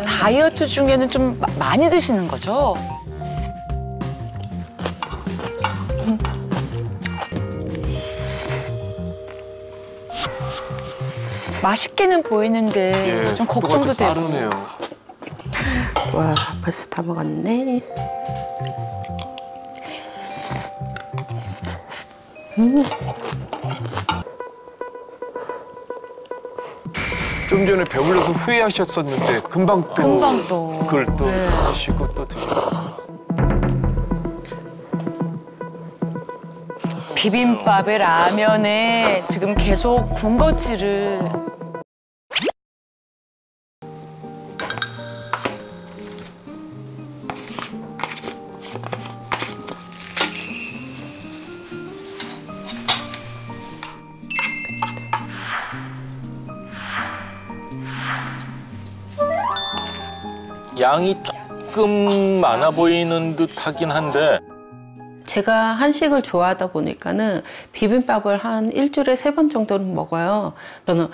다이어트 중에는 좀 많이 드시는 거죠? 맛있게는 보이는데 좀 걱정도 되고. 빠르네요. 와, 벌써 다 먹었네. 좀 전에 배불러서 후회하셨었는데 금방 또 그걸 또 드시고 또 드시고. 비빔밥에 라면에 지금 계속 군것질을. 양이 조금 많아 보이는 듯 하긴 한데 제가 한식을 좋아하다 보니까는 비빔밥을 한 일주일에 3번 정도는 먹어요. 저는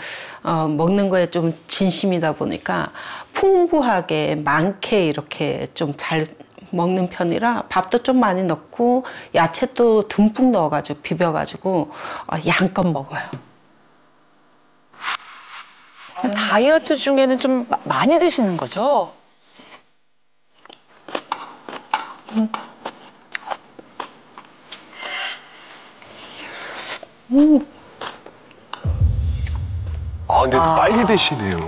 먹는 거에 좀 진심이다 보니까 풍부하게 많게 이렇게 좀 잘 먹는 편이라 밥도 좀 많이 넣고 야채도 듬뿍 넣어가지고 비벼가지고 양껏 먹어요. 다이어트 중에는 좀 많이 드시는 거죠? 근데 빨리 드시네요.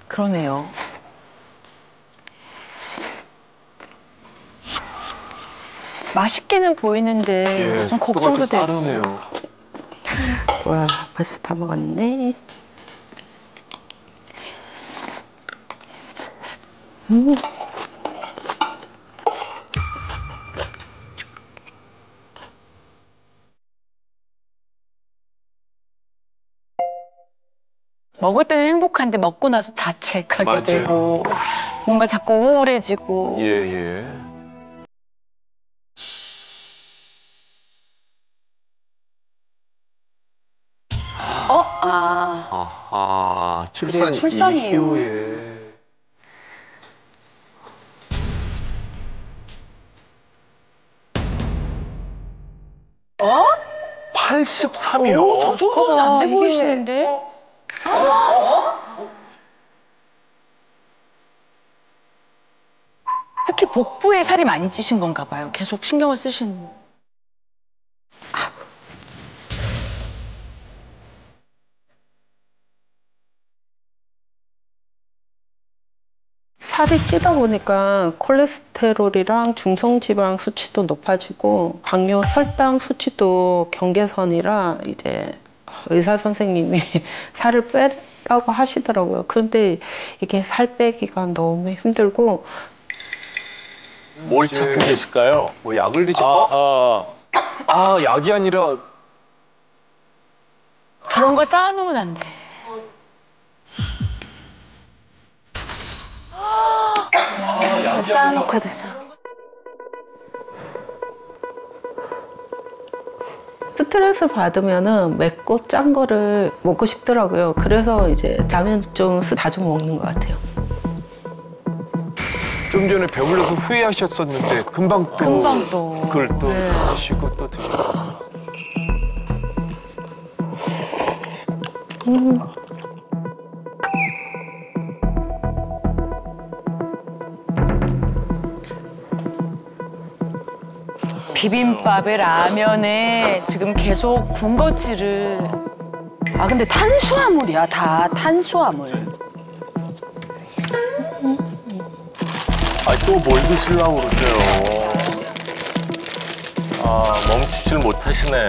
그러네요. 맛있게는 보이는데 좀 걱정도 되고. 빠르네요. 와, 벌써 다 먹었네. 먹을 때는 행복한데 먹고 나서 자책하게 맞아요. 되고 뭔가 자꾸 우울해지고. 예. 출산 출산이에요. 이후에. 83이요? 저 정도는 안 돼 보이시는데? 특히 복부에 살이 많이 찌신 건가 봐요. 계속 신경을 쓰시는. 살이 찌다 보니까 콜레스테롤이랑 중성지방 수치도 높아지고 당뇨 혈당 수치도 경계선이라 이제 의사 선생님이 살을 빼라고 하시더라고요. 그런데 이게 살 빼기가 너무 힘들고. 뭘 찾고 계실까요? 뭐 약을 드시. 약이 아니라. 저런 걸 쌓아놓으면 안 돼. 쌓아놓고 드셔. 스트레스 받으면은 맵고 짠 거를 먹고 싶더라고요. 그래서 이제 라면 좀 자주 먹는 것 같아요. 좀 전에 배불러서 후회하셨었는데 금방 또 그걸 또 드시고 또 드시고. 비빔밥에 라면에 지금 계속 군것질을. 근데 탄수화물이야, 다 탄수화물. 또 뭘 드시려고 그러세요? 멈추질 못하시네.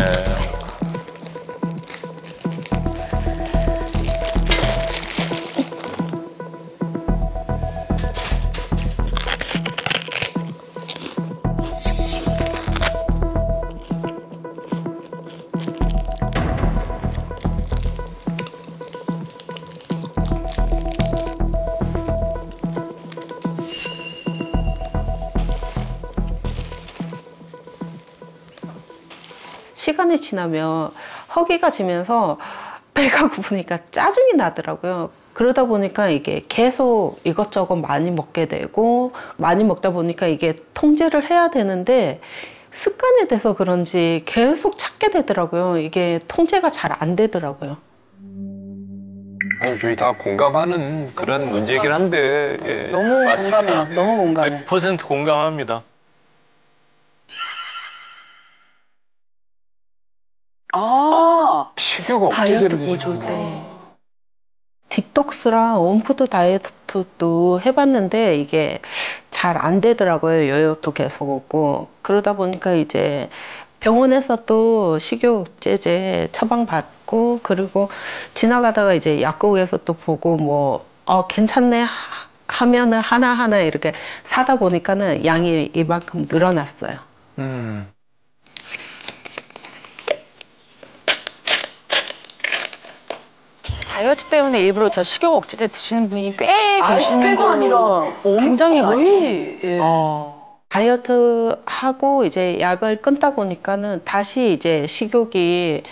시간이 지나면 허기가 지면서 배가 고프니까 짜증이 나더라고요. 그러다 보니까 이게 계속 이것저것 많이 먹게 되고 많이 먹다 보니까 이게 통제를 해야 되는데 습관이 돼서 그런지 계속 찾게 되더라고요. 이게 통제가 잘 안 되더라고요. 저희 다 공감하는 그런 문제이긴 한데 예. 너무 공감해요. 너무 공감해. 100% 공감합니다. 아, 식욕 다이어트 억제제를 보조제. 딕톡스랑 홈푸드 다이어트도 해봤는데 이게 잘 안 되더라고요. 요요도 계속 오고 그러다 보니까 이제 병원에서 또 식욕제제 처방받고 그리고 지나가다가 이제 약국에서 또 보고 뭐 괜찮네 하면은 하나하나 이렇게 사다 보니까는 양이 이만큼 늘어났어요. 다이어트 때문에 일부러 저 식욕 억제제 드시는 분이 꽤 계시는 꽤가 걸로 아니라 굉장히 많이. 거의 예. 다이어트 하고 이제 약을 끊다 보니까는 다시 이제 식욕이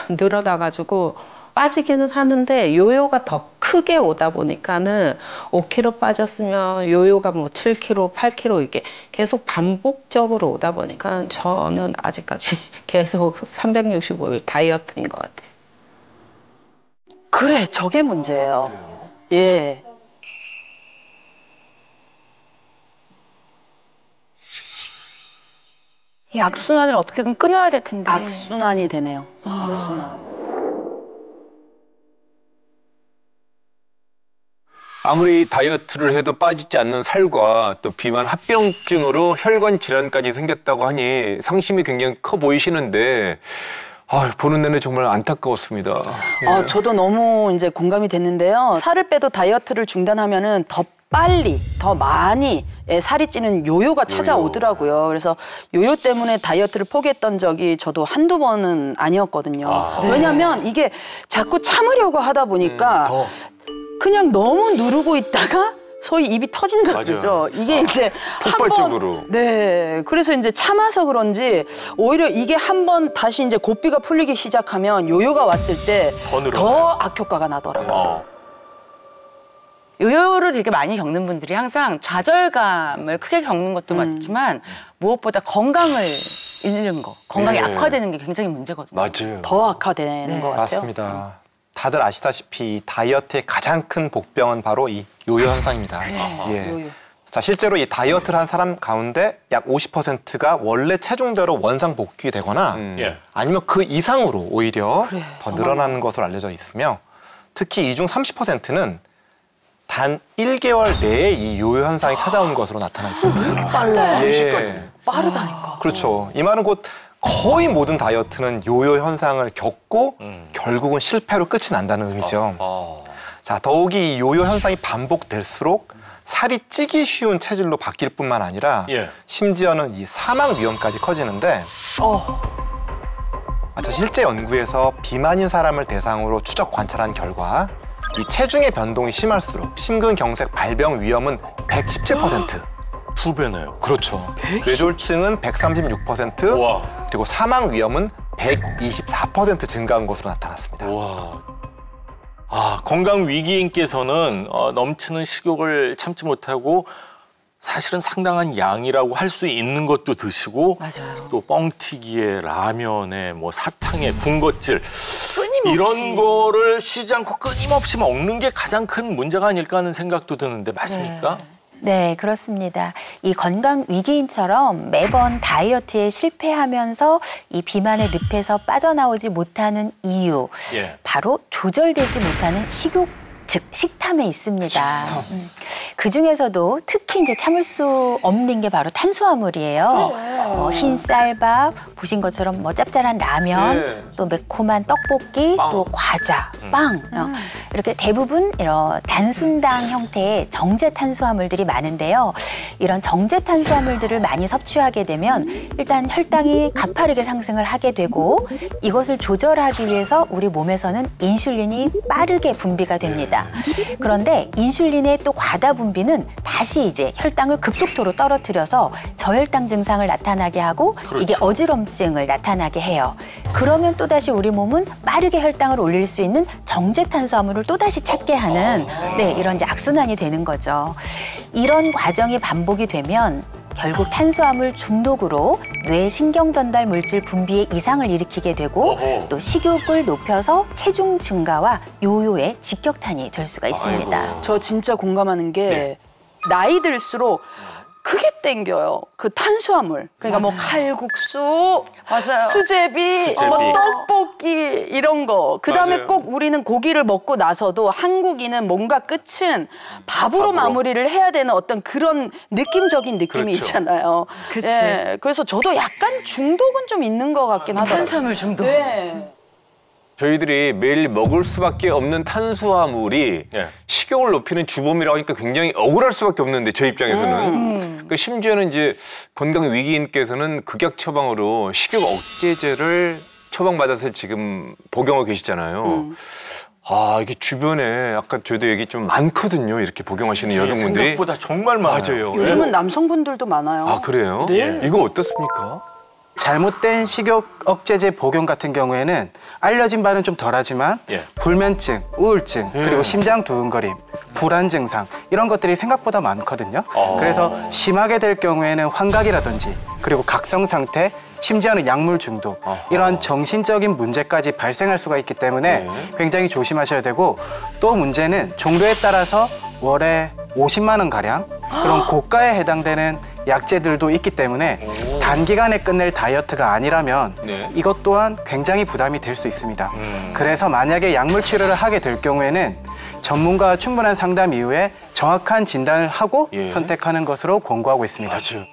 늘어나가지고 빠지기는 하는데 요요가 더 크게 오다 보니까는 5kg 빠졌으면 요요가 뭐 7kg, 8kg 이게 계속 반복적으로 오다 보니까 저는 아직까지 계속 365일 다이어트인 것 같아요. 그래, 저게 문제예요. 예. 이 악순환을 어떻게든 끊어야 될 텐데. 악순환이 되네요. 악순환. 아무리 다이어트를 해도 빠지지 않는 살과 또 비만 합병증으로 혈관 질환까지 생겼다고 하니 상심이 굉장히 커 보이시는데 보는 내내 정말 안타까웠습니다. 예. 저도 너무 이제 공감이 됐는데요. 살을 빼도 다이어트를 중단하면은 더 빨리, 더 많이 살이 찌는 요요가 찾아오더라고요. 그래서 요요 때문에 다이어트를 포기했던 적이 저도 한두 번은 아니었거든요. 왜냐면 이게 자꾸 참으려고 하다 보니까 그냥 너무 누르고 있다가 소위 입이 터지는 거죠. 이게 이제 폭발적으로. 네. 그래서 이제 참아서 그런지 오히려 이게 한 번 다시 이제 고삐가 풀리기 시작하면 요요가 왔을 때 더 악효과가 나더라고요. 요요를 되게 많이 겪는 분들이 항상 좌절감을 크게 겪는 것도 맞지만 무엇보다 건강을 잃는 거, 건강이 악화되는 게 굉장히 문제거든요. 맞아요. 더 악화되는 것 같아요. 맞습니다. 다들 아시다시피 다이어트의 가장 큰 복병은 바로 이 요요 현상입니다. 예. 요요. 자, 실제로 이 다이어트를 한 사람 가운데 약 50%가 원래 체중대로 원상 복귀되거나 아니면 그 이상으로 오히려 더 늘어나는 것으로 알려져 있으며 특히 이 중 30%는 단 1개월 내에 이 요요 현상이 찾아온 것으로 나타나 있습니다. 왜 이렇게 빨라요? 예. 빠르다니까. 그렇죠. 이 말은 곧 거의 모든 다이어트는 요요 현상을 겪고 결국은 실패로 끝이 난다는 의미죠. 자, 더욱이 이 요요 현상이 반복될수록 살이 찌기 쉬운 체질로 바뀔 뿐만 아니라 심지어는 이 사망 위험까지 커지는데 자, 실제 연구에서 비만인 사람을 대상으로 추적 관찰한 결과 이 체중의 변동이 심할수록 심근경색 발병 위험은 117%. 2배네요. 그렇죠. 뇌졸중은 136%, 와. 그리고 사망 위험은 124% 증가한 것으로 나타났습니다. 와. 건강 위기인께서는 넘치는 식욕을 참지 못하고 사실은 상당한 양이라고 할 수 있는 것도 드시고 맞아요. 또 뻥튀기에 라면에 뭐 사탕에 군것질 이런 거를 쉬지 않고 끊임없이 먹는 게 가장 큰 문제가 아닐까 하는 생각도 드는데 맞습니까? 네, 그렇습니다. 이 건강 위기인처럼 매번 다이어트에 실패하면서 이 비만의 늪에서 빠져나오지 못하는 이유, 바로 조절되지 못하는 식욕, 즉 식탐에 있습니다. 그중에서도 특히 이제 참을 수 없는 게 바로 탄수화물이에요. 흰 쌀밥, 보신 것처럼 뭐 짭짤한 라면, 또 매콤한 떡볶이, 또 과자, 빵 이렇게 대부분 이런 단순당 형태의 정제 탄수화물들이 많은데요. 이런 정제 탄수화물들을 많이 섭취하게 되면 일단 혈당이 가파르게 상승을 하게 되고 이것을 조절하기 위해서 우리 몸에서는 인슐린이 빠르게 분비가 됩니다. 그런데 인슐린의 또 과다 분비는 다시 이제 혈당을 급속도로 떨어뜨려서 저혈당 증상을 나타나게 하고 이게 어지럼증을 나타나게 해요. 그러면 또다시 우리 몸은 빠르게 혈당을 올릴 수 있는 정제 탄수화물을 또다시 찾게 하는 이런 이제 악순환이 되는 거죠. 이런 과정이 반복이 되면 결국 탄수화물 중독으로 뇌 신경 전달 물질 분비에 이상을 일으키게 되고 또 식욕을 높여서 체중 증가와 요요의 직격탄이 될 수가 있습니다. 저 진짜 공감하는 게 나이 들수록 그게 땡겨요. 그 탄수화물. 그러니까 뭐 칼국수, 수제비, 뭐 떡볶이 이런 거. 그다음에 꼭 우리는 고기를 먹고 나서도 한국인은 뭔가 끝은 밥으로 마무리를 해야 되는 어떤 그런 느낌적인 느낌이 있잖아요. 그치. 예, 그래서 저도 약간 중독은 좀 있는 것 같긴 하더라고요. 탄수화물 중독. 네. 저희들이 매일 먹을 수밖에 없는 탄수화물이 식욕을 높이는 주범이라고 하니까 굉장히 억울할 수밖에 없는데 저 입장에서는 그 심지어는 이제 건강 위기인께서는 극약 처방으로 식욕 억제제를 처방받아서 지금 복용하고 계시잖아요. 아, 이게 주변에 아까 저도 얘기 좀 많거든요. 이렇게 복용하시는 여성분들이. 생각보다 정말 많아요. 맞아요. 요즘은 남성분들도 많아요. 아, 그래요? 네. 이거 어떻습니까? 잘못된 식욕 억제제 복용 같은 경우에는 알려진 바는 좀 덜하지만 불면증, 우울증, 그리고 심장 두근거림, 불안 증상 이런 것들이 생각보다 많거든요. 그래서 심하게 될 경우에는 환각이라든지 그리고 각성 상태, 심지어는 약물 중독 이런 정신적인 문제까지 발생할 수가 있기 때문에 굉장히 조심하셔야 되고 또 문제는 종류에 따라서 월에 50만 원 가량 그런 고가에 해당되는 약제들도 있기 때문에 단기간에 끝낼 다이어트가 아니라면 이것 또한 굉장히 부담이 될 수 있습니다. 그래서 만약에 약물 치료를 하게 될 경우에는 전문가와 충분한 상담 이후에 정확한 진단을 하고 선택하는 것으로 권고하고 있습니다. 맞아요.